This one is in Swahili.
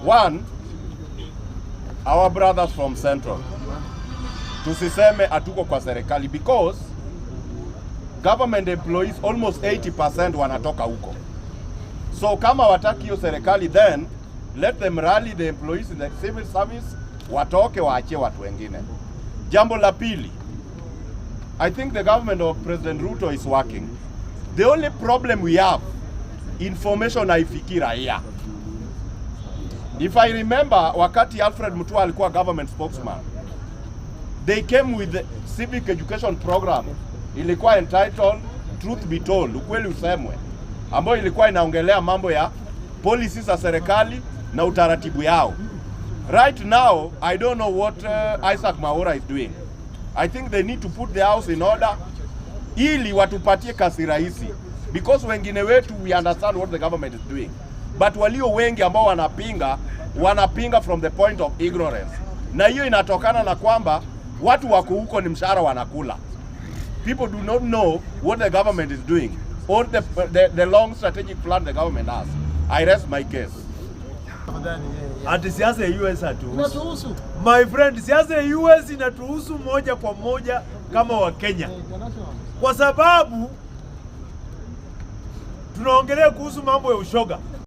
One, our brothers from Central, tusiseme atuko kwa serikali, because government employees almost 80% wanatoka huko. So kama wataki hiyo serikali, then let them rally the employees in the civil service, watoke waachie watu wengine. Jambo la pili, I think the government of President Ruto is working. The only problem we have, information haifikii raia. If I remember, wakati Alfred Mutua alikuwa government spokesman, they came with the civic education program, ilikuwa entitled Truth Be Told, ukweli usemwe, ambayo ilikuwa inaongelea mambo ya policies za serikali na utaratibu yao. Right now, I don't know what Isaac Mwaura is doing. I think they need to put the house in order ili watupatie kasi rahisi, because wengine wetu we understand what the government is doing, but walio wengi ambao wanapinga from the point of ignorance, na hiyo inatokana na kwamba watu wako huko ni mshahara wanakula. People do not know what the government is doing or the long strategic plan the government has. I rest my case. Ati siasa ya US hatuhusu. My friend, siasa ya US inatuhusu moja kwa moja kama wa Kenya. Kwa sababu tunaongelea kuhusu mambo ya ushoga.